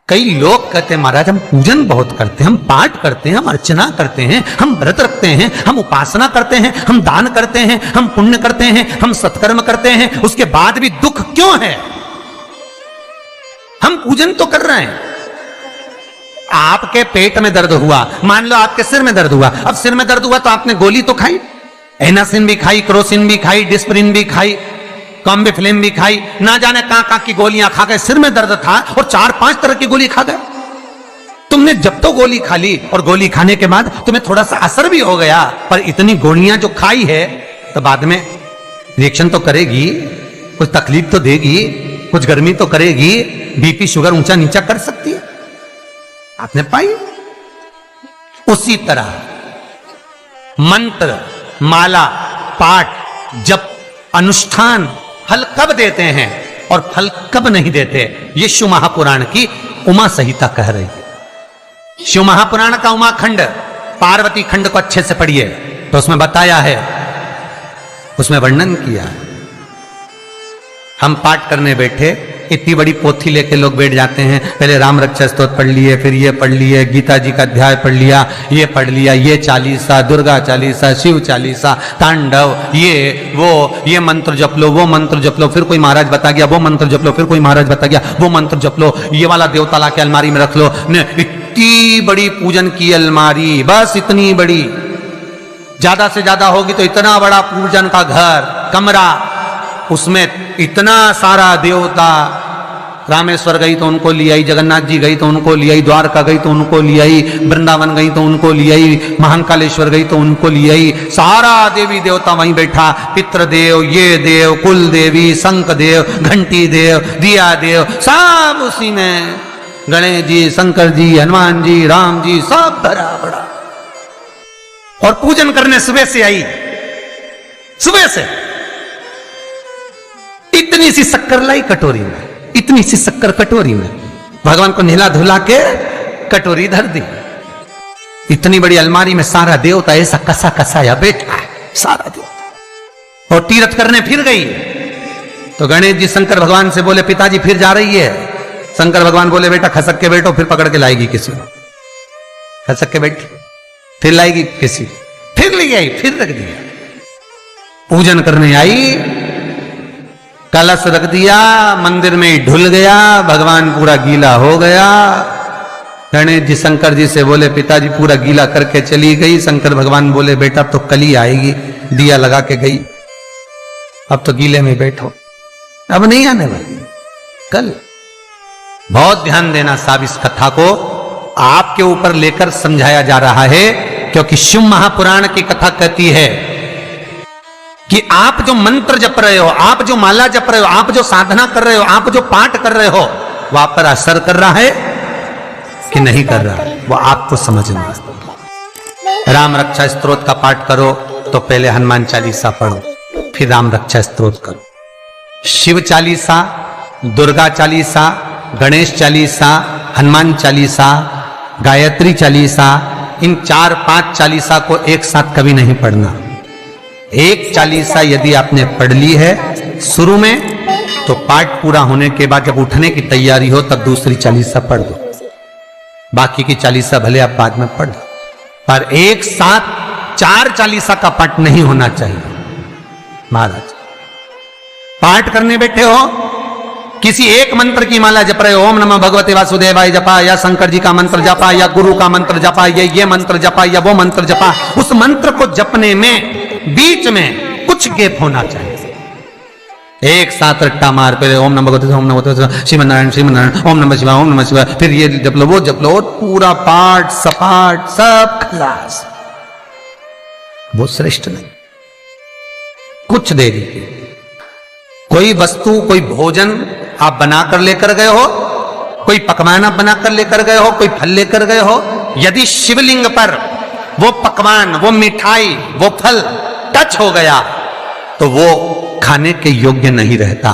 कई लोग कहते हैं महाराज हम पूजन बहुत करते हैं, हम पाठ करते हैं, हम अर्चना करते हैं, हम व्रत रखते हैं, हम उपासना करते हैं, हम दान करते हैं, हम पुण्य करते हैं, हम सत्कर्म करते हैं, उसके बाद भी दुख क्यों है? हम पूजन तो कर रहे हैं। आपके पेट में दर्द हुआ, मान लो आपके सिर में दर्द हुआ, अब सिर में दर्द हुआ तो आपने गोली तो खाई, एनासिन भी खाई, क्रोसिन भी खाई, डिस्प्रिन भी खाई, कॉम्बिफ्लेम भी खाई, ना जाने कहां की गोलियां खा गए, सिर में दर्द था और 4-5 तरह की गोली खा गए। तुमने जब तो गोली खा ली और गोली खाने के बाद तुम्हें थोड़ा सा असर भी हो गया, पर इतनी गोलियां जो खाई है तो बाद में रिएक्शन तो करेगी, कुछ तकलीफ तो देगी, कुछ गर्मी तो करेगी, बीपी शुगर ऊंचा नीचा कर सकती है, आपने पाई। उसी तरह मंत्र, माला, पाठ, जप, अनुष्ठान फल कब देते हैं और फल कब नहीं देते, ये शिव महापुराण की उमा संहिता कह रही है। शिव महापुराण का उमा खंड, पार्वती खंड को अच्छे से पढ़िए तो उसमें बताया है, उसमें वर्णन किया है। हम पाठ करने बैठे, इतनी बड़ी पोथी लेके लोग बैठ जाते हैं, पहले राम रक्षा स्तोत्र पढ़ लिए, फिर ये पढ़ लिए, गीता जी का अध्याय पढ़ लिया, ये पढ़ लिया, ये चालीसा, दुर्गा चालीसा, शिव चालीसा, तांडव, ये मंत्र जप लो, वो मंत्र जप लो, फिर कोई महाराज बता गया वो मंत्र जप लो, फिर कोई महाराज बता गया वो मंत्र जप लो, ये वाला देवता ला के अलमारी में रख लो। इतनी बड़ी पूजन की अलमारी, बस इतनी बड़ी, ज्यादा से ज्यादा होगी तो इतना बड़ा पूजन का घर, कमरा, उसमें इतना सारा देवता। रामेश्वर गई तो उनको ले आई, जगन्नाथ जी गई तो उनको ले आई, द्वारका गई तो उनको ले आई, वृंदावन गई तो उनको ले आई, महाकालेश्वर गई तो उनको ले आई, सारा देवी देवता वहीं बैठा, पितृदेव, ये देव, कुल देवी, शंख देव, घंटी देव, दिया देव, सब उसी में, गणेश जी, शंकर जी, हनुमान जी, राम जी, सब भरा पड़ा। और पूजन करने सुबह से आई, सुबह से इतनी सी शक्कर लाई कटोरी में, इतनी सी शक्कर कटोरी में, भगवान को नहला धुला के कटोरी धर दी। इतनी बड़ी अलमारी में सारा देवता ऐसा कसा कसाया बैठा है, सारा देवता। और तीर्थ करने फिर गई तो गणेश जी शंकर भगवान से बोले पिताजी फिर जा रही है। शंकर भगवान बोले बेटा खसक के बैठो, फिर पकड़ के लाएगी किसी को, खसक के बैठी, फिर लाएगी किसी, फिर ले आई, फिर रख दिया। पूजन करने आई, कलश रख दिया, मंदिर में ढुल गया, भगवान पूरा गीला हो गया। गणेश जी शंकर जी से बोले पिताजी पूरा गीला करके चली गई। शंकर भगवान बोले बेटा तो कल ही आएगी, दिया लगा के गई, अब तो गीले में बैठो, अब नहीं आने वाली, कल। बहुत ध्यान देना साहब, इस कथा को आपके ऊपर लेकर समझाया जा रहा है, क्योंकि शिव महापुराण की कथा कहती है कि आप जो मंत्र जप रहे हो, आप जो माला जप रहे हो, आप जो साधना कर रहे हो, आप जो पाठ कर रहे हो, वहां पर असर कर रहा है कि नहीं कर रहा है, वो आपको समझना है। राम रक्षा स्तोत्र का पाठ करो तो पहले हनुमान चालीसा पढ़ो, फिर राम रक्षा स्तोत्र करो। शिव चालीसा, दुर्गा चालीसा, गणेश चालीसा, हनुमान चालीसा, गायत्री चालीसा, इन 4-5 चालीसा को एक साथ कभी नहीं पढ़ना। एक चालीसा यदि आपने पढ़ ली है शुरू में, तो पाठ पूरा होने के बाद जब उठने की तैयारी हो तब दूसरी चालीसा पढ़ दो, बाकी की चालीसा भले आप बाद में पढ़, पर एक साथ 4 चालीसा का पाठ नहीं होना चाहिए। महाराज पाठ करने बैठे हो, किसी एक मंत्र की माला जप रहे हो, ओम नमः भगवते वासुदेवाय जपा, या शंकर जी का मंत्र जपा, या गुरु का मंत्र जपा, या ये मंत्र जपा, या वो मंत्र जपा, उस मंत्र को जपने में बीच में कुछ गैप होना चाहिए। एक साथ रट्टा मार पहले ओम नमः भगवते, ओम नमः भगवते, श्रीमन्नारायण श्रीमन्नारायण, ओम नमः शिवाय, ओम नमः शिवाय, फिर ये जप लो वो जप लो, पूरा पाठ सपाट सब खलास, वो श्रेष्ठ नहीं। कुछ देरी की कोई वस्तु, कोई भोजन आप बनाकर लेकर गए हो, कोई पकवान आप बनाकर लेकर गए हो, कोई फल लेकर गए हो, यदि शिवलिंग पर वो पकवान, वो मिठाई, वो फल टच हो गया तो वो खाने के योग्य नहीं रहता,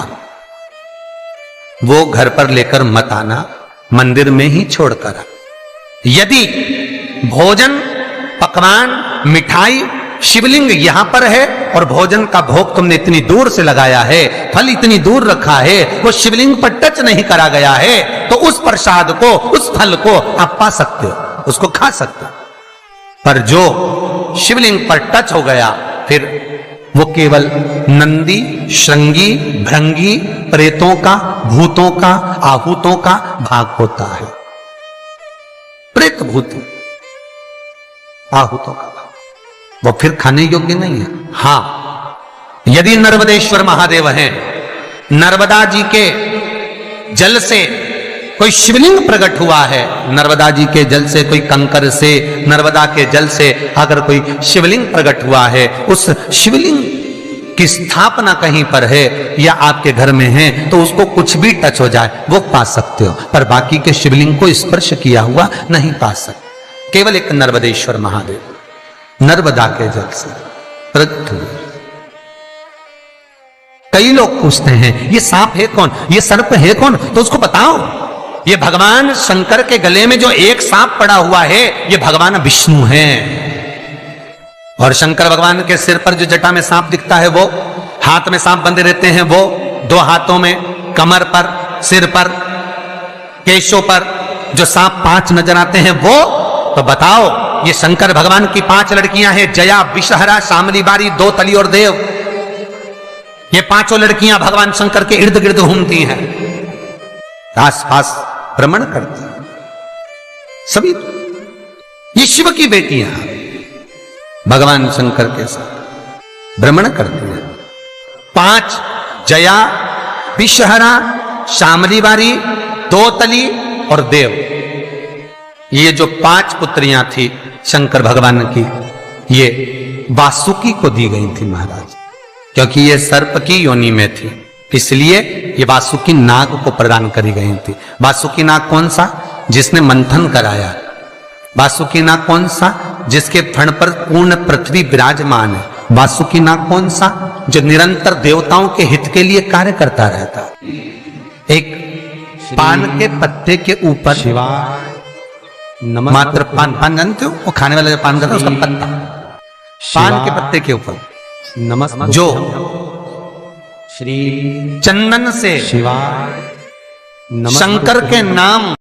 वो घर पर लेकर मत आना, मंदिर में ही छोड़कर। यदि भोजन, पकवान, मिठाई, शिवलिंग यहां पर है और भोजन का भोग तुमने इतनी दूर से लगाया है, फल इतनी दूर रखा है, वो शिवलिंग पर टच नहीं करा गया है, तो उस प्रसाद को, उस फल को आप पा सकते हो, उसको खा सकते हो। पर जो शिवलिंग पर टच हो गया, फिर वो केवल नंदी, श्रृंगी, भृंगी, प्रेतों का, भूतों का, आहूतों का भाग होता है। प्रेत भूत आहूतों का भाग, वो फिर खाने योग्य नहीं है। हां, यदि नर्मदेश्वर महादेव हैं, नर्मदा जी के जल से कोई शिवलिंग प्रकट हुआ है, नर्मदा जी के जल से, कोई कंकर से, नर्मदा के जल से अगर कोई शिवलिंग प्रकट हुआ है, उस शिवलिंग की स्थापना कहीं पर है या आपके घर में है, तो उसको कुछ भी टच हो जाए वो पा सकते हो, पर बाकी के शिवलिंग को स्पर्श किया हुआ नहीं पा सकते। केवल एक नर्मदेश्वर महादेव नर्मदा के जल से प्रकट हुए। कई लोग पूछते हैं ये सांप है कौन, ये सर्प है कौन, तो उसको बताओ, ये भगवान शंकर के गले में जो एक सांप पड़ा हुआ है, ये भगवान विष्णु हैं। और शंकर भगवान के सिर पर जो जटा में सांप दिखता है, वो हाथ में सांप बंधे रहते हैं, वो दो हाथों में, कमर पर, सिर पर, केशों पर जो सांप 5 नजर आते हैं, वो तो बताओ, ये शंकर भगवान की 5 लड़कियां हैं, जया, विषहरा, शामली बारी, दो तली और देव। ये 5 लड़कियां भगवान शंकर के इर्द गिर्द घूमती हैं, आस पास भ्रमण करती हैं, सभी ये शिव की बेटियां भगवान शंकर के साथ भ्रमण करती हैं। 5 जया, विषहरा, शामली बारी, दो तली और देव, ये जो 5 पुत्रियां थी शंकर भगवान की, ये वासुकी को दी गई थी महाराज, क्योंकि ये सर्प की योनि में थी, इसलिए ये वासुकी नाग को प्रदान करी गई थी। वासुकी नाग कौन सा? जिसने मंथन कराया। वासुकी नाग कौन सा? जिसके फण पर पूर्ण पृथ्वी विराजमान है। वासुकी नाग कौन सा? जो निरंतर देवताओं के हित के लिए कार्य करता रहता। एक पान के पत्ते के ऊपर मात्र पान जानते हो, वो खाने वाला जो पान करता है उसका पत्ता, पान के पत्ते के ऊपर नमस्कार, जो श्री चंदन से शंकर के नाम